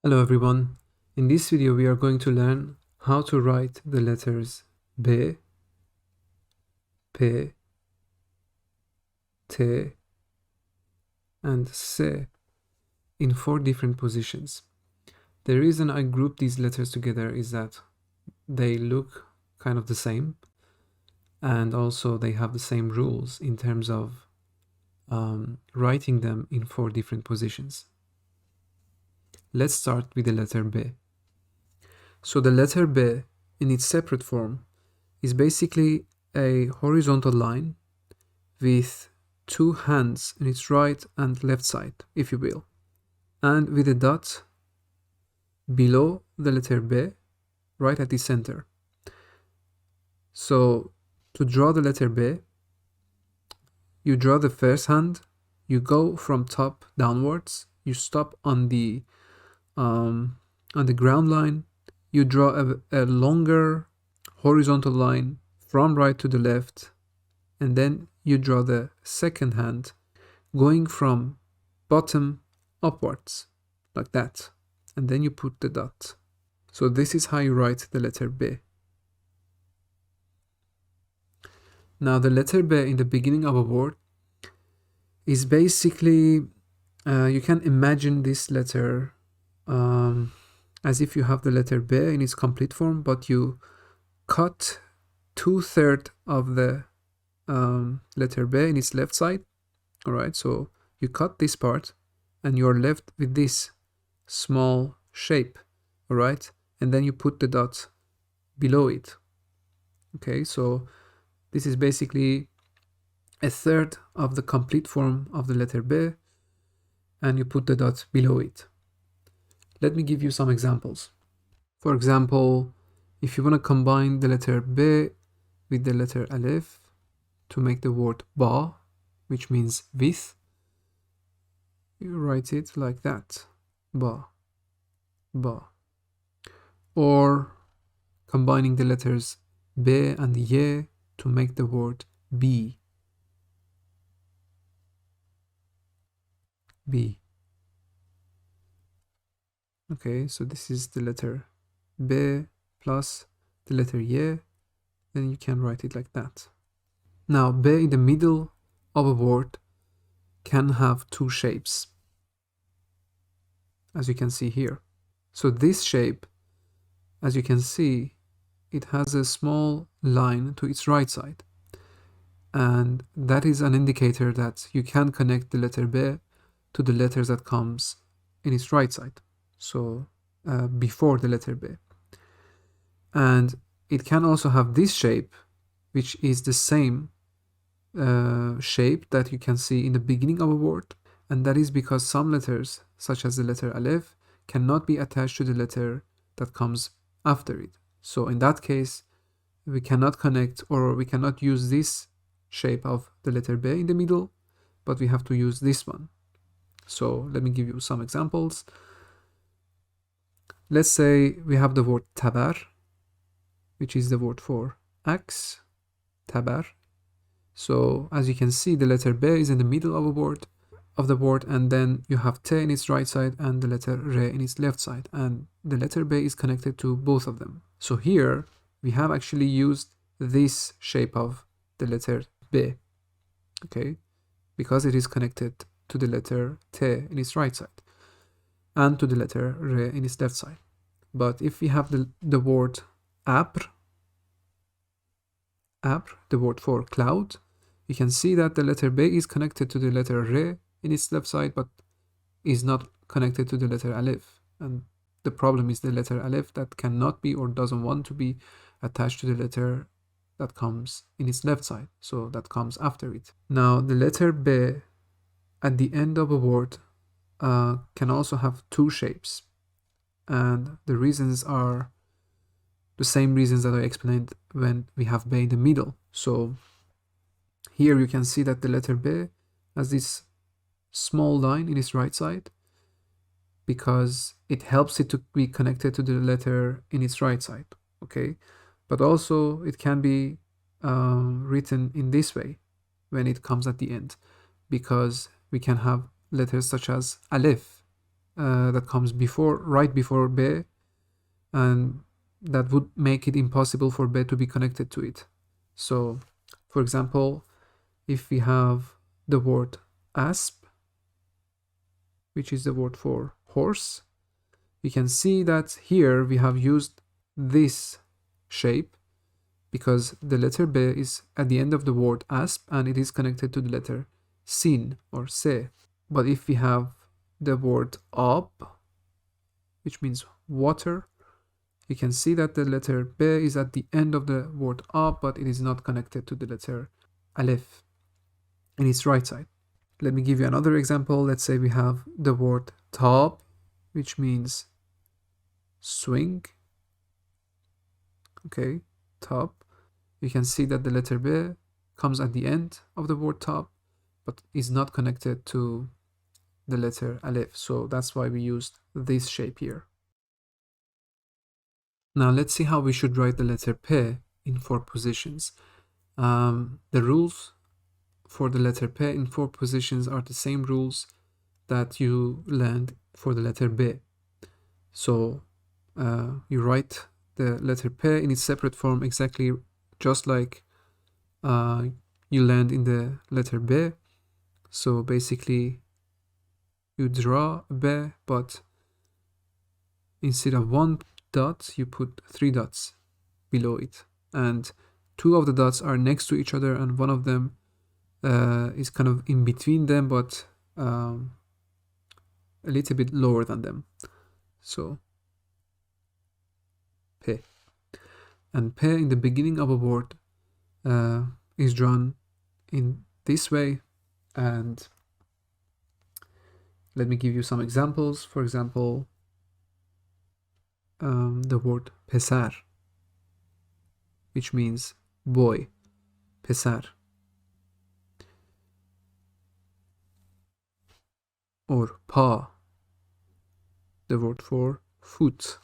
Hello everyone. In this video we are going to learn how to write the letters B, P, T and C in 4 different positions. The reason I group these letters together is that they look kind of the same, and also they have the same rules in terms of writing them in 4 different positions. Let's start with the letter B. So the letter B in its separate form is basically a horizontal line with 2 hands in its right and left side, if you will, and with a dot below the letter B right at the center. So to draw the letter B, you draw the first hand, you go from top downwards, you stop on the ground line, you draw a longer horizontal line from right to the left, and then you draw the second hand going from bottom upwards, like that, and then you put the dot. So this is how you write the letter B. Now the letter B in the beginning of a word is basically, you can imagine this letter as if you have the letter B in its complete form, but you cut 2/3 of the letter B in its left side. All right, so you cut this part and you're left with this small shape, all right, and then you put the dot below it. Okay, so this is basically 1/3 of the complete form of the letter B, and you put the dot below it. Let me give you some examples. For example, if you want to combine the letter B with the letter Alif to make the word ba, which means with, you write it like that, ba, ba. Or combining the letters B and Ye to make the word B, B. Okay, so this is the letter B plus the letter Ye, then you can write it like that. Now, B in the middle of a word can have 2 shapes, as you can see here. So this shape, as you can see, it has a small line to its right side, and that is an indicator that you can connect the letter B to the letters that comes in its right side, so before the letter B. And it can also have this shape, which is the same shape that you can see in the beginning of a word, and that is because some letters, such as the letter Alif, cannot be attached to the letter that comes after it. So in that case, we cannot connect, or we cannot use this shape of the letter B in the middle, but we have to use this one. So let me give you some examples. Let's say we have the word tabar, which is the word for axe, tabar. So as you can see, the letter B is in the middle of the word, and then you have T in its right side and the letter Re in its left side, and the letter B is connected to both of them. So here we have actually used this shape of the letter B, okay, because it is connected to the letter T in its right side and to the letter Re in its left side. But if we have the word abr, the word for cloud, you can see that the letter B is connected to the letter Re in its left side, but is not connected to the letter Alif. And the problem is the letter Alif that cannot be, or doesn't want to be, attached to the letter that comes in its left side, so that comes after it. Now the letter B at the end of a word can also have 2 shapes, and the reasons are the same reasons that I explained when we have B in the middle. So here you can see that the letter B has this small line in its right side because it helps it to be connected to the letter in its right side, okay? But also it can be written in this way when it comes at the end, because we can have letters such as Alif that comes right before B, and that would make it impossible for B to be connected to it. So, for example, if we have the word asp, which is the word for horse, we can see that here we have used this shape because the letter B is at the end of the word asp and it is connected to the letter sin or se. But if we have the word ab, which means water, you can see that the letter B is at the end of the word ab, but it is not connected to the letter aleph in its right side. Let me give you another example. Let's say we have the word tab, which means swing. Okay, tab. You can see that the letter B comes at the end of the word tab, but is not connected to the letter aleph. So that's why we used this shape here. Now let's see how we should write the letter P in 4 positions. The rules for the letter P in 4 positions are the same rules that you learned for the letter B. So you write the letter P in its separate form exactly just like you learned in the letter B. So basically you draw a B, but instead of 1 dot, you put 3 dots below it. And 2 of the dots are next to each other and one of them is kind of in between them, but a little bit lower than them. So P. And P in the beginning of a word is drawn in this way. And let me give you some examples. For example, the word pesar, which means boy, pesar. Or pa, the word for foot.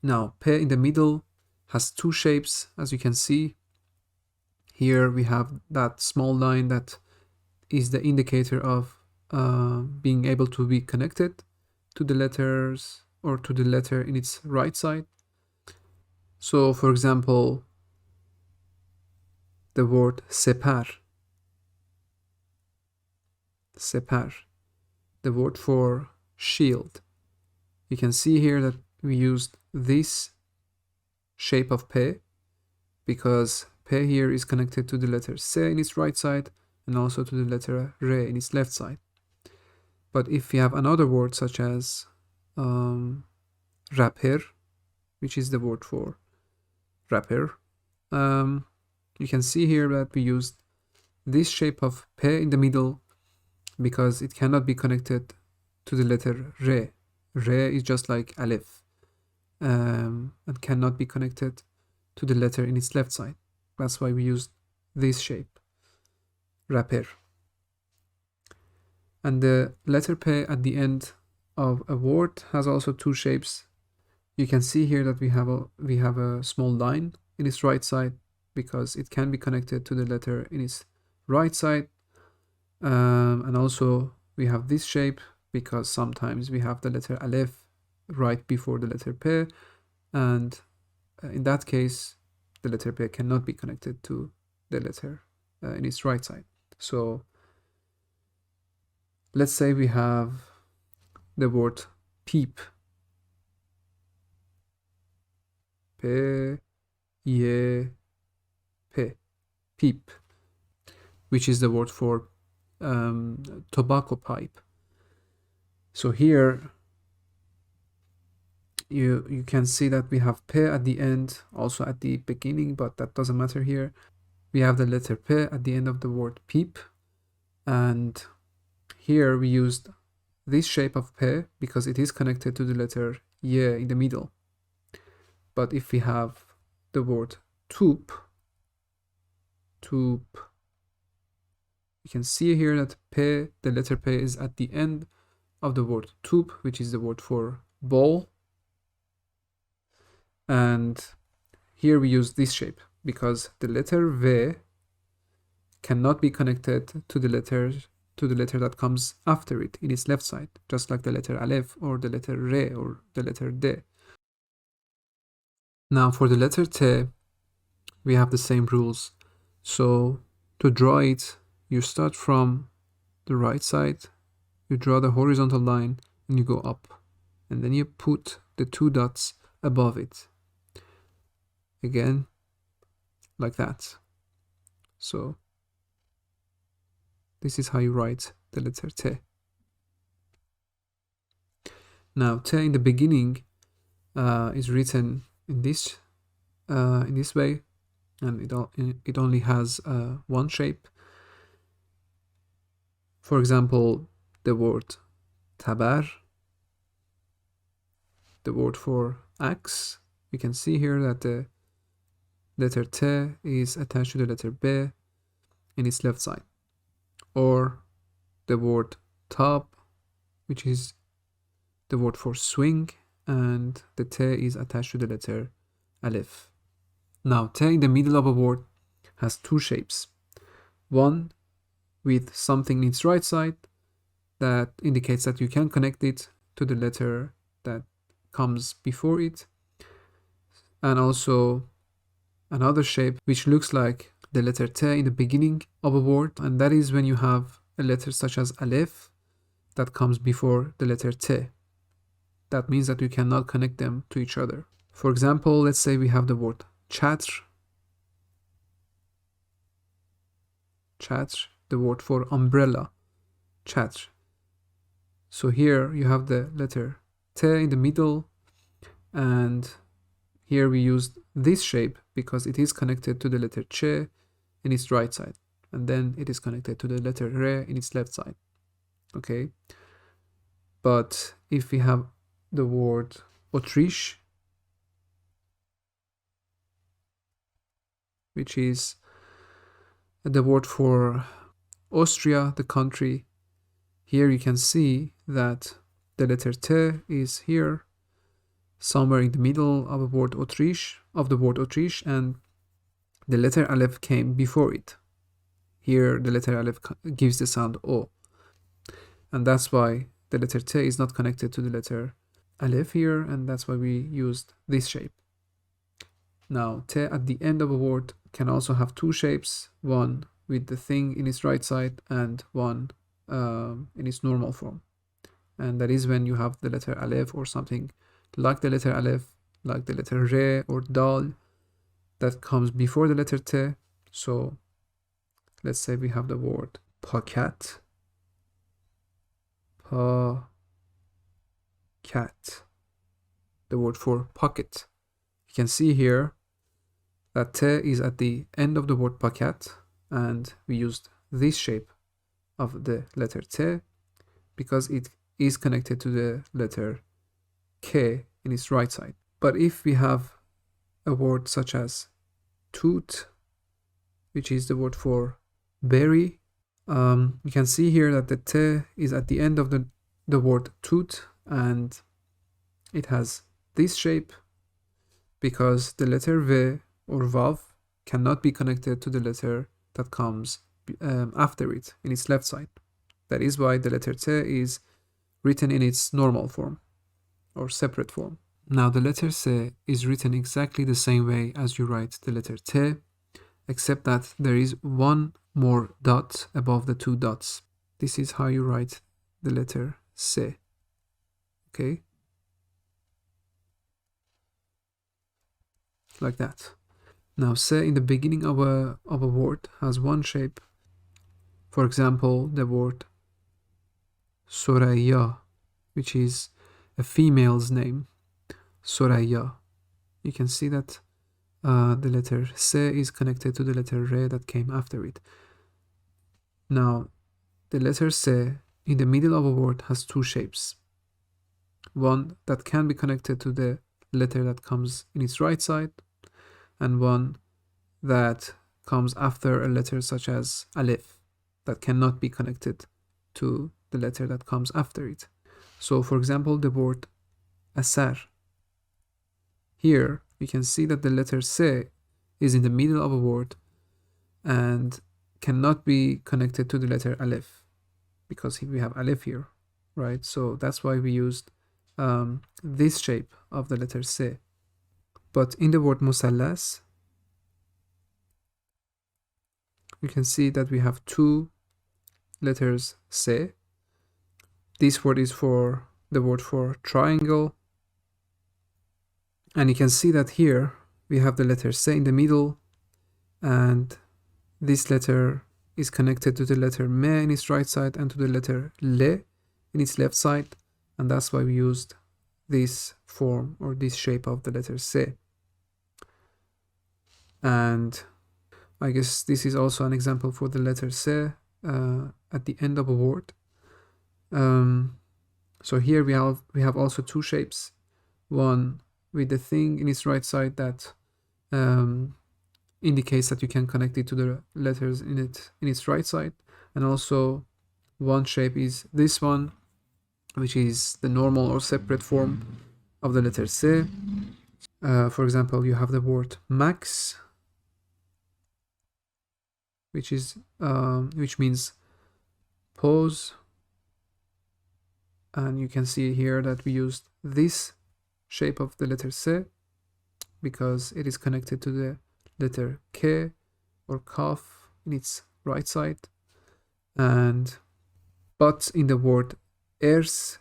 Now, P in the middle has 2 shapes, as you can see. Here we have that small line that is the indicator of being able to be connected to the letters or to the letter in its right side. So, for example, the word separ, separ, the word for shield. You can see here that we used this shape of P because P here is connected to the letter Se in its right side and also to the letter Re in its left side. But if we have another word such as rapper, which is the word for rapper, you can see here that we used this shape of P in the middle because it cannot be connected to the letter Re. Re is just like aleph and cannot be connected to the letter in its left side. That's why we used this shape, rapper. And the letter P at the end of a word has also 2 shapes. You can see here that we have a small line in its right side because it can be connected to the letter in its right side. And also we have this shape because sometimes we have the letter aleph right before the letter P, and in that case the letter P cannot be connected to the letter in its right side. So let's say we have the word peep, P, ye, P, peep, which is the word for tobacco pipe. So here you can see that we have P at the end, also at the beginning, but that doesn't matter here. We have the letter P at the end of the word peep, and here we used this shape of P because it is connected to the letter Y in the middle. But if we have the word toop, you can see here that P, the letter P is at the end of the word toop, which is the word for ball. And here we use this shape because the letter V cannot be connected to the letter to the letter that comes after it in its left side, just like the letter Aleph or the letter Re or the letter D. Now for the letter T, we have the same rules. So to draw it, you start from the right side, you draw the horizontal line, and you go up. And then you put the 2 dots above it. Again, like that. So this is how you write the letter T. Now T in the beginning is written in this way, and it only has one shape. For example, the word tabar, the word for axe, we can see here that the letter T is attached to the letter B in its left side. Or the word tab, which is the word for swing, and the T is attached to the letter Aleph. Now T in the middle of a word has 2 shapes. One with something in its right side that indicates that you can connect it to the letter that comes before it, and also another shape which looks like the letter T in the beginning of a word, and that is when you have a letter such as Aleph that comes before the letter T. That means that you cannot connect them to each other. For example, let's say we have the word chatr, the word for umbrella, chatr. So here you have the letter T in the middle, and here we used this shape because it is connected to the letter Ch in its right side, and then it is connected to the letter Re in its left side. Okay, but if we have the word Autriche, which is the word for Austria, the country, here you can see that the letter T is here somewhere in the middle of the word Autriche, and the letter Aleph came before it. Here the letter Aleph gives the sound O, and that's why the letter T is not connected to the letter Aleph here, and that's why we used this shape. Now T at the end of a word can also have 2 shapes, one with the thing in its right side and one in its normal form, and that is when you have the letter Aleph or something like the letter Aleph, like the letter Re or Dal that comes before the letter T. So let's say we have the word pocket, the word for pocket. You can see here that T is at the end of the word pocket, and we used this shape of the letter T because it is connected to the letter K in its right side. But if we have a word such as toot, which is the word for berry, you can see here that the T is at the end of the word toot, and it has this shape because the letter V or Vav cannot be connected to the letter that comes after it in its left side. That is why the letter T is written in its normal form or separate form. Now the letter C is written exactly the same way as you write the letter T, except that there is one more dot above the 2 dots. This is how you write the letter C. Okay? Like that. Now C in the beginning of a word has one shape. For example, the word Soraya, which is a female's name. Soraya. You can see that the letter C is connected to the letter Re that came after it. Now, the letter C in the middle of a word has 2 shapes. One that can be connected to the letter that comes in its right side, and one that comes after a letter such as Aleph that cannot be connected to the letter that comes after it. So, for example, the word Asar. Here, we can see that the letter C is in the middle of a word and cannot be connected to the letter Aleph. because we have aleph here, right? So that's why we used this shape of the letter se. But in the word musallas, you can see that we have two letters se. This word is for the word for triangle, and you can see that here we have the letter se in the middle, and this letter is connected to the letter me in its right side and to the letter le in its left side, and that's why we used this form or this shape of the letter se. And I guess this is also an example for the letter se at the end of a word. So here we have also two shapes, one with the thing in its right side that indicates that you can connect it to the letters in its right side, and also one shape is this one, which is the normal or separate form of the letter se. For example, you have the word max, which means pause, and you can see here that we used this shape of the letter se because it is connected to the letter ke or kaf in its right side. But in the word ers,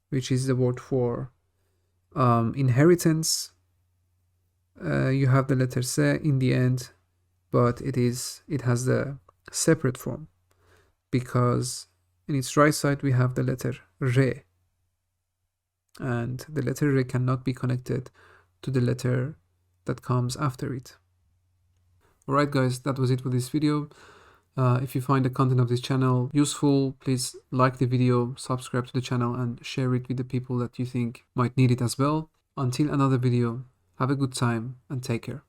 which is the word for inheritance, you have the letter se in the end, but it has the separate form because in its right side we have the letter re, and the letter re cannot be connected to the letter that comes after it. Alright guys, that was it for this video. If you find the content of this channel useful, please like the video, subscribe to the channel, and share it with the people that you think might need it as well. Until another video, have a good time and take care.